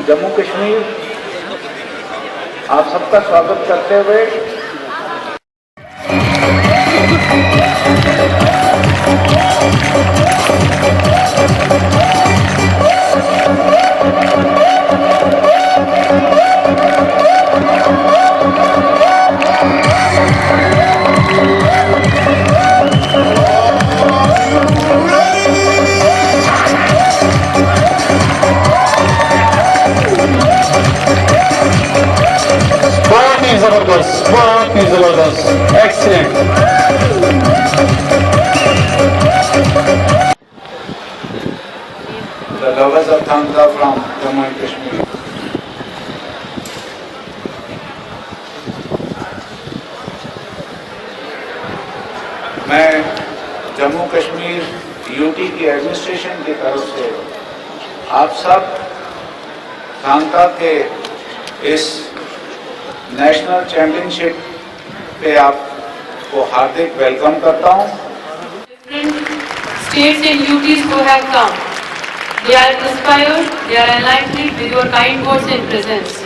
जम्मू कश्मीर आप सबका स्वागत करते हुए जबरदस्त excellent. The lovers of Tantra from Jammu and Kashmir. मैं जम्मू कश्मीर यूटी की एडमिनिस्ट्रेशन की तरफ से आप सब तांता के इस नेशनल चैंपियनशिप पे आपको हार्दिक वेलकम करता हूँ। States and UTs who have come, they are inspired, they are enlightened with your kind words and presence.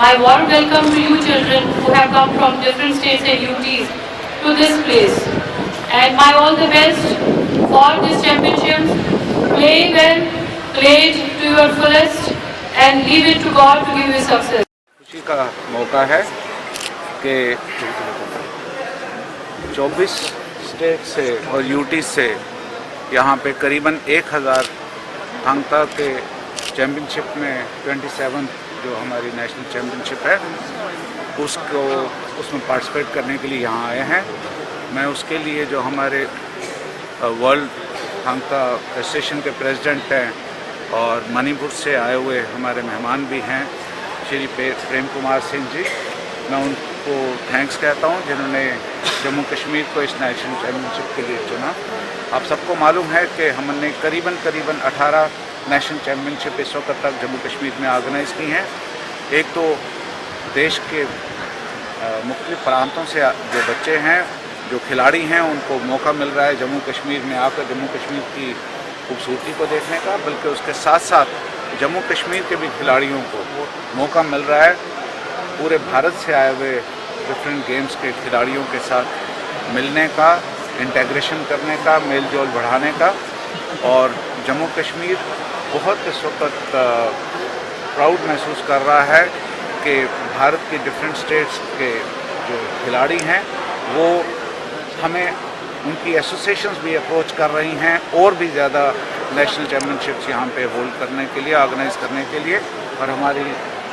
My warm welcome to you children who have come from different states and UTs to this place. And my all the best for this championship. Play well, play it to your fullest and leave it to God to give you success. खुशी का मौका है कि 24 state से और UT से यहाँ पे करीबन 1000 थांगता के चैम्पियनशिप में 27 जो हमारी नेशनल चैम्पियनशिप है उसमें पार्टिसिपेट करने के लिए यहाँ आए हैं। मैं उसके लिए जो हमारे वर्ल्ड थांगता एसोसिएशन के प्रेसिडेंट हैं और मणिपुर से आए हुए हमारे मेहमान भी हैं श्री प्रेम कुमार सिंह जी, मैं उनको थैंक्स कहता हूं जिन्होंने जम्मू कश्मीर को इस नेशनल चैम्पियनशिप के लिए चुना। आप सबको मालूम है कि हमने करीबन 18 नेशनल चैम्पियनशिप इस वक्त तक जम्मू कश्मीर में ऑर्गेनाइज़ की हैं। एक तो देश के मुख्तलिफ प्रांतों से जो बच्चे हैं, जो खिलाड़ी हैं, उनको मौका मिल रहा है जम्मू कश्मीर में आकर जम्मू कश्मीर की खूबसूरती को देखने का, बल्कि उसके साथ साथ जम्मू कश्मीर के भी खिलाड़ियों को मौका मिल रहा है पूरे भारत से आए हुए डिफरेंट गेम्स के खिलाड़ियों के साथ मिलने का, इंटीग्रेशन करने का, मेल जोल बढ़ाने का। और जम्मू कश्मीर बहुत इस वक्त प्राउड महसूस कर रहा है कि भारत के डिफरेंट स्टेट्स के जो खिलाड़ी हैं वो हमें उनकी एसोसिएशंस भी अप्रोच कर रही हैं और भी ज़्यादा नेशनल चैम्पियनशिप्स यहाँ पे होल्ड करने के लिए, ऑर्गेनाइज़ करने के लिए। और हमारी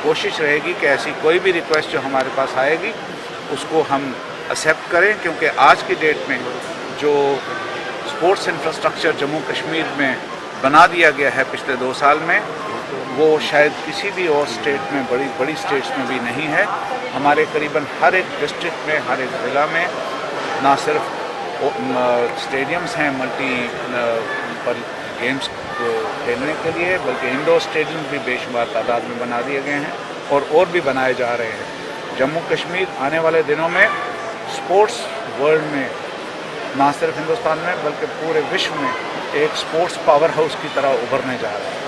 कोशिश रहेगी कि ऐसी कोई भी रिक्वेस्ट जो हमारे पास आएगी उसको हम एक्सेप्ट करें, क्योंकि आज की डेट में जो स्पोर्ट्स इंफ्रास्ट्रक्चर जम्मू कश्मीर में बना दिया गया है पिछले 2 साल में, वो शायद किसी भी और स्टेट में, बड़ी स्टेट्स में भी नहीं है। हमारे करीबन हर एक डिस्ट्रिक्ट में, हर एक ज़िला में ना सिर्फ स्टेडियम्स हैं मल्टीपल गेम्स को खेलने के लिए, बल्कि इंडोर स्टेडियम भी बेशुमार तादाद में बना दिए गए हैं और भी बनाए जा रहे हैं। जम्मू कश्मीर आने वाले दिनों में स्पोर्ट्स वर्ल्ड में, ना सिर्फ हिंदुस्तान में बल्कि पूरे विश्व में एक स्पोर्ट्स पावर हाउस की तरह उभरने जा रहा है।